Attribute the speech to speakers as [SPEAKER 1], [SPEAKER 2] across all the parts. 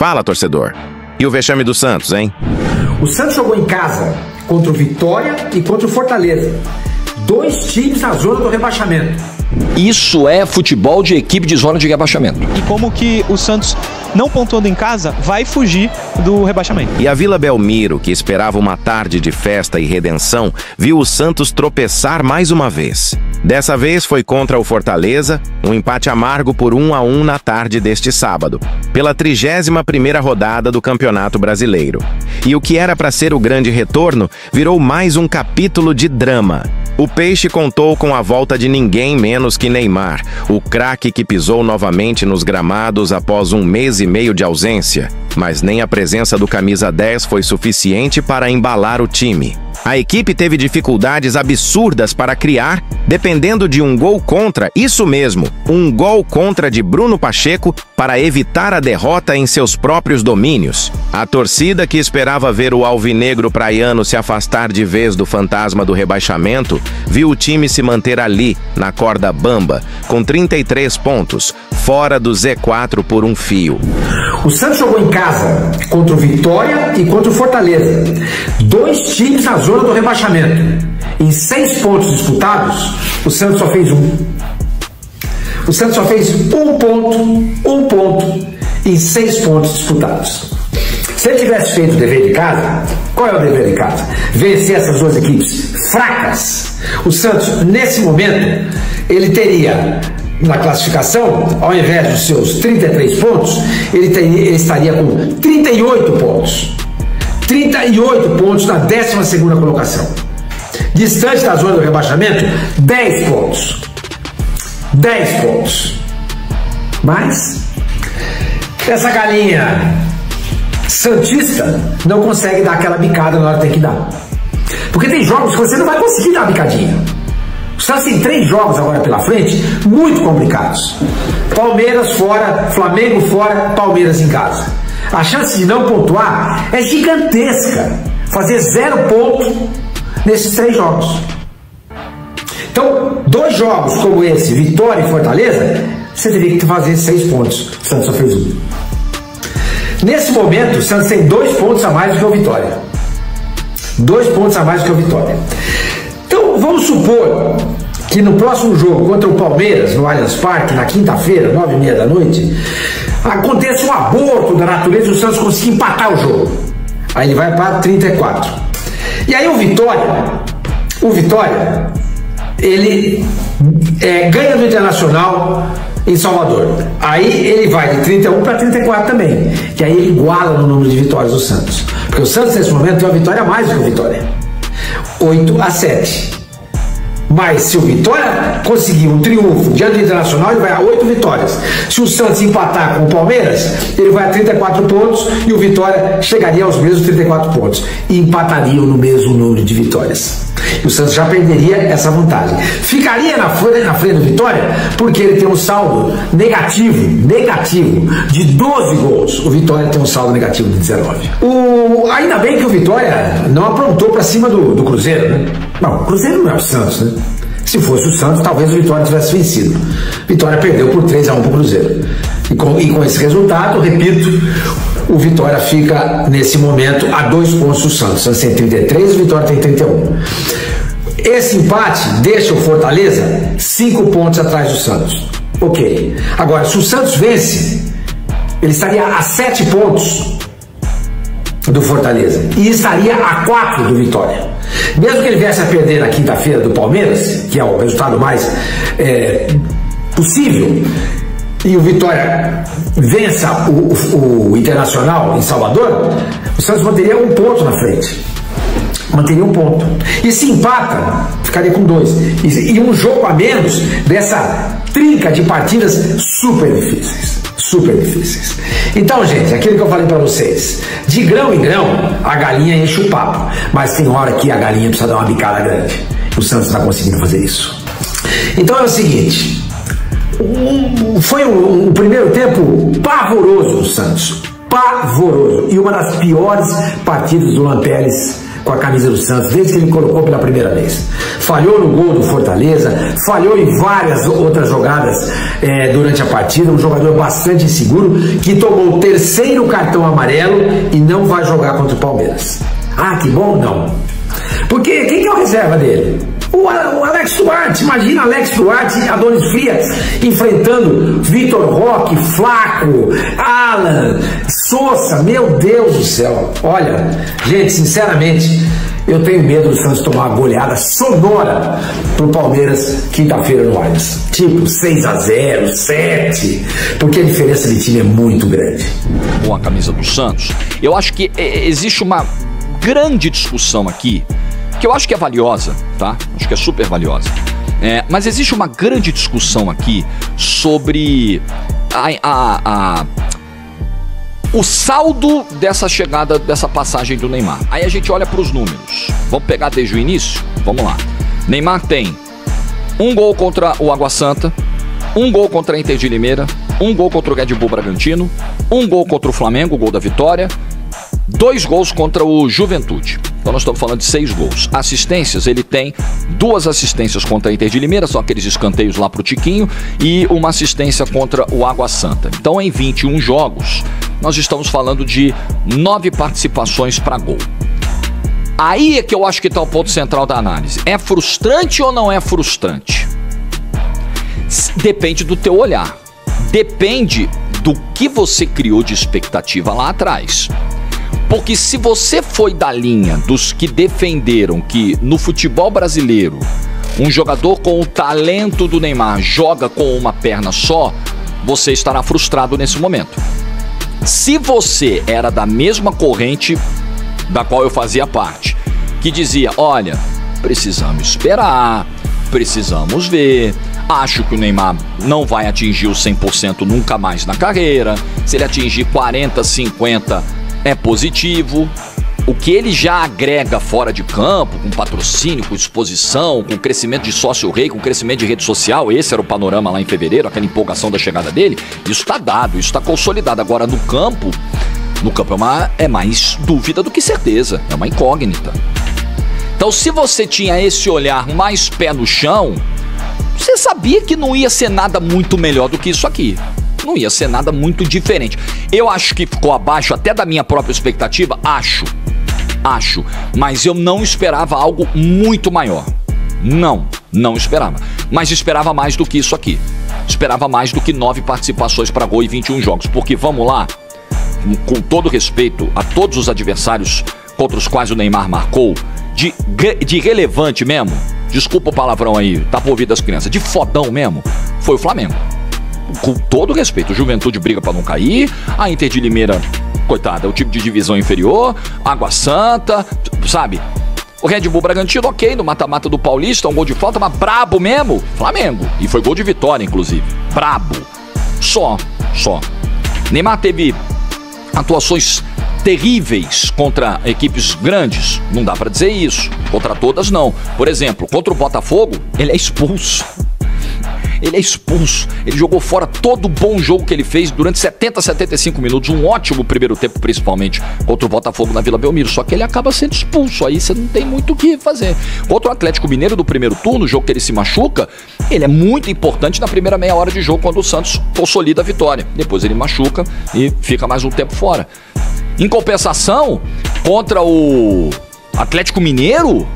[SPEAKER 1] Fala, torcedor. E o vexame do Santos, hein?
[SPEAKER 2] O Santos jogou em casa contra o Vitória e contra o Fortaleza. 2 times na zona do rebaixamento.
[SPEAKER 3] Isso é futebol de equipe de zona de rebaixamento.
[SPEAKER 4] E como que o Santos, não pontuando em casa, vai fugir do rebaixamento.
[SPEAKER 1] E a Vila Belmiro, que esperava uma tarde de festa e redenção, viu o Santos tropeçar mais uma vez. Dessa vez foi contra o Fortaleza, um empate amargo por 1-1 na tarde deste sábado, pela 31ª rodada do Campeonato Brasileiro. E o que era para ser o grande retorno, virou mais um capítulo de drama. O Peixe contou com a volta de ninguém menos que Neymar, o craque que pisou novamente nos gramados após 1 mês e meio de ausência. Mas nem a presença do camisa 10 foi suficiente para embalar o time. A equipe teve dificuldades absurdas para criar, dependendo de um gol contra, isso mesmo, um gol contra de Bruno Pacheco para evitar a derrota em seus próprios domínios. A torcida que esperava ver o alvinegro praiano se afastar de vez do fantasma do rebaixamento, viu o time se manter ali, na corda bamba, com 33 pontos, fora do Z4 por um fio.
[SPEAKER 2] O Santos jogou em casa contra o Vitória e contra o Fortaleza. 2 times na zona do rebaixamento. Em 6 pontos disputados, o Santos só fez 1. O Santos só fez um ponto em 6 pontos disputados. Se ele tivesse feito o dever de casa, qual é o dever de casa? Vencer essas 2 equipes fracas. O Santos, nesse momento, ele teria, na classificação, ao invés dos seus 33 pontos, ele estaria com 38 pontos. 38 pontos na 12ª colocação. Distante da zona do rebaixamento, 10 pontos. 10 pontos. Mas essa galinha santista não consegue dar aquela bicada na hora que tem que dar. Porque tem jogos que você não vai conseguir dar a bicadinha. O Santos tem 3 jogos agora pela frente, muito complicados. Palmeiras fora, Flamengo fora, Palmeiras em casa. A chance de não pontuar é gigantesca. Fazer 0 ponto nesses 3 jogos. Então, 2 jogos como esse, Vitória e Fortaleza, você teria que fazer 6 pontos. O Santos só fez 1. Nesse momento, o Santos tem 2 pontos a mais do que o Vitória. 2 pontos a mais do que o Vitória. Então, vamos supor que no próximo jogo contra o Palmeiras, no Allianz Parque, na quinta-feira, 9h30 da noite, aconteça um aborto da natureza e o Santos consiga empatar o jogo. Aí ele vai para 34. E aí o Vitória, ele ganha do Internacional em Salvador. Aí ele vai de 31 para 34 também. Que aí ele iguala no número de vitórias do Santos. Porque o Santos nesse momento tem uma vitória a mais do que o Vitória. 8-7. Mas se o Vitória conseguir um triunfo diante do Internacional, ele vai a 8 vitórias. Se o Santos empatar com o Palmeiras, ele vai a 34 pontos e o Vitória chegaria aos mesmos 34 pontos. E empatariam no mesmo número de vitórias. E o Santos já perderia essa vantagem. Ficaria na frente do Vitória porque ele tem um saldo negativo de 12 gols. O Vitória tem um saldo negativo de 19. Ainda bem que o Vitória não aprontou para cima do Cruzeiro, né? Não, o Cruzeiro não é o Santos, né? Se fosse o Santos, talvez o Vitória tivesse vencido. Vitória perdeu por 3-1 para o Cruzeiro. E com esse resultado, repito, o Vitória fica, nesse momento, a 2 pontos do Santos. O Santos tem 33 e o Vitória tem 31. Esse empate deixa o Fortaleza 5 pontos atrás do Santos. Ok. Agora, se o Santos vence, ele estaria a 7 pontos do Fortaleza e estaria a 4 do Vitória. Mesmo que ele viesse a perder na quinta-feira do Palmeiras, que é o resultado mais possível, e o Vitória vença o Internacional em Salvador, o Santos manteria 1 ponto na frente. Manteria 1 ponto. E se empata, ficaria com 2. E um jogo a menos dessa trinca de partidas super difíceis. Super difíceis. Então, gente, aquilo que eu falei pra vocês, de grão em grão, a galinha enche o papo. Mas tem hora que a galinha precisa dar uma bicada grande. O Santos está conseguindo fazer isso. Então é o seguinte, foi um primeiro tempo pavoroso do Santos. Pavoroso. E uma das piores partidas do Lampeles com a camisa do Santos, desde que ele colocou pela primeira vez. Falhou no gol do Fortaleza, falhou em várias outras jogadas durante a partida, um jogador bastante inseguro, que tomou o terceiro cartão amarelo e não vai jogar contra o Palmeiras. Ah, que bom? Não. Porque quem que é o reserva dele? O Alex Duarte. Imagina Alex Duarte e Adonis Frias enfrentando Vitor Roque, Flaco, Alan, Sousa. Meu Deus do céu. Olha, gente, sinceramente, eu tenho medo do Santos tomar uma goleada sonora pro Palmeiras quinta-feira no Allianz. Tipo 6-0, 7, porque a diferença de time é muito grande.
[SPEAKER 3] Com a camisa do Santos, eu acho que existe uma grande discussão aqui, que eu acho que é valiosa, tá? Acho que é super valiosa. Mas existe uma grande discussão aqui sobre o saldo dessa chegada, dessa passagem do Neymar. Aí a gente olha para os números. Vamos pegar desde o início? Vamos lá. Neymar tem 1 gol contra o Água Santa, 1 gol contra a Inter de Limeira, 1 gol contra o Red Bull Bragantino, 1 gol contra o Flamengo, o gol da vitória, 2 gols contra o Juventude. Então nós estamos falando de 6 gols. Assistências, ele tem 2 assistências contra a Inter de Limeira, são aqueles escanteios lá pro Tiquinho, e uma assistência contra o Água Santa. Então em 21 jogos, nós estamos falando de 9 participações para gol. Aí é que eu acho que está o ponto central da análise. É frustrante ou não é frustrante? Depende do teu olhar. Depende do que você criou de expectativa lá atrás. Porque se você foi da linha dos que defenderam que no futebol brasileiro um jogador com o talento do Neymar joga com uma perna só, você estará frustrado nesse momento. Se você era da mesma corrente da qual eu fazia parte, que dizia, olha, precisamos esperar, precisamos ver, acho que o Neymar não vai atingir o 100% nunca mais na carreira, se ele atingir 40, 50 é positivo. O que ele já agrega fora de campo, com patrocínio, com exposição, com crescimento de sócio-rei, com crescimento de rede social, esse era o panorama lá em fevereiro, aquela empolgação da chegada dele, isso está dado, isso está consolidado. Agora no campo é mais dúvida do que certeza, é uma incógnita. Então se você tinha esse olhar mais pé no chão, você sabia que não ia ser nada muito melhor do que isso aqui. Não ia ser nada muito diferente. Eu acho que ficou abaixo até da minha própria expectativa, acho, mas eu não esperava algo muito maior. Não esperava. Mas esperava mais do que isso aqui. Esperava mais do que 9 participações para gol e 21 jogos. Porque vamos lá, com todo respeito a todos os adversários contra os quais o Neymar marcou, de relevante mesmo, desculpa o palavrão aí, tá por ouvir das crianças, de fodão mesmo, foi o Flamengo. Com todo respeito, o Juventude briga pra não cair, a Inter de Limeira, coitada, é o tipo de divisão inferior, Água Santa, sabe? O Red Bull Bragantino, ok, no mata-mata do Paulista, um gol de falta, mas brabo mesmo, Flamengo. E foi gol de vitória, inclusive. Brabo. Só. Neymar teve atuações terríveis contra equipes grandes, não dá pra dizer isso. Contra todas, não. Por exemplo, contra o Botafogo, ele é expulso. Ele jogou fora todo o bom jogo que ele fez durante 70, 75 minutos, um ótimo primeiro tempo, principalmente contra o Botafogo na Vila Belmiro, só que ele acaba sendo expulso, aí você não tem muito o que fazer. Contra o Atlético Mineiro do primeiro turno, o jogo que ele se machuca, ele é muito importante na primeira meia hora de jogo, quando o Santos consolida a vitória. Depois ele machuca e fica mais um tempo fora. Em compensação, contra o Atlético Mineiro,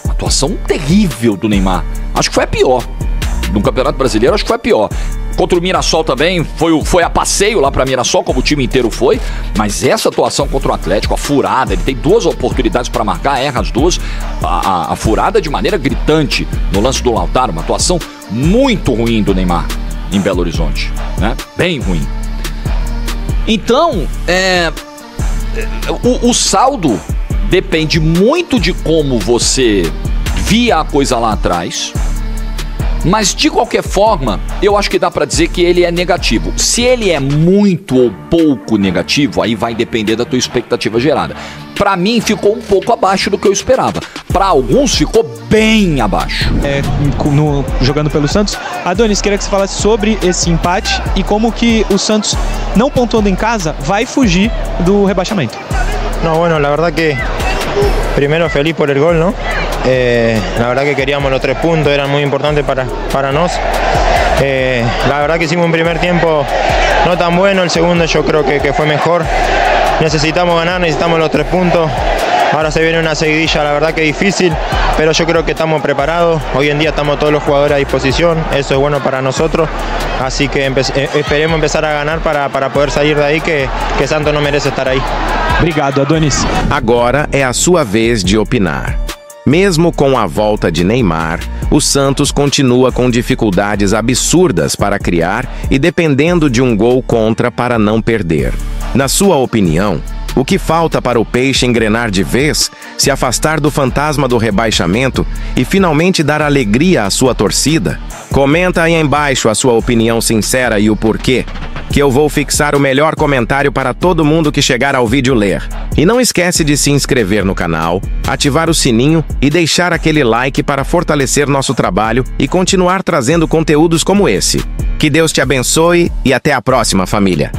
[SPEAKER 3] atuação terrível do Neymar, acho que foi a pior. No Campeonato Brasileiro, acho que foi a pior. Contra o Mirassol também, foi a passeio lá pra Mirassol, como o time inteiro foi. Mas essa atuação contra o Atlético, a furada, ele tem 2 oportunidades pra marcar, erra as 2. A furada de maneira gritante no lance do Lautaro, uma atuação muito ruim do Neymar em Belo Horizonte, né? Bem ruim. Então, o saldo depende muito de como você via a coisa lá atrás. Mas de qualquer forma, eu acho que dá pra dizer que ele é negativo. Se ele é muito ou pouco negativo, aí vai depender da tua expectativa gerada. Pra mim ficou um pouco abaixo do que eu esperava. Pra alguns ficou bem abaixo.
[SPEAKER 4] Jogando pelo Santos, Adonis, queria que você falasse sobre esse empate e como que o Santos, não pontuando em casa, vai fugir do rebaixamento.
[SPEAKER 5] No, bueno, la verdad que primero feliz por el gol, ¿no? La verdad que queríamos los 3 puntos, eran muy importantes para nos. La verdad que hicimos un primer tiempo no tan bueno, el segundo yo creo que fue mejor. Necesitamos ganar, necesitamos los 3 puntos. Ahora se viene una seguidilla, la verdad que difícil, pero yo creo que estamos preparados. Hoy en día estamos todos los jugadores a disposición, eso es bueno para nosotros. Así que esperemos empezar a ganar para poder sair daí, que Santos não merece estar aí.
[SPEAKER 4] Obrigado, Adonis.
[SPEAKER 1] Agora é a sua vez de opinar. Mesmo com a volta de Neymar, o Santos continua com dificuldades absurdas para criar e dependendo de um gol contra para não perder. Na sua opinião, o que falta para o Peixe engrenar de vez, se afastar do fantasma do rebaixamento e finalmente dar alegria à sua torcida? Comenta aí embaixo a sua opinião sincera e o porquê, que eu vou fixar o melhor comentário para todo mundo que chegar ao vídeo ler. E não esquece de se inscrever no canal, ativar o sininho e deixar aquele like para fortalecer nosso trabalho e continuar trazendo conteúdos como esse. Que Deus te abençoe e até a próxima, família!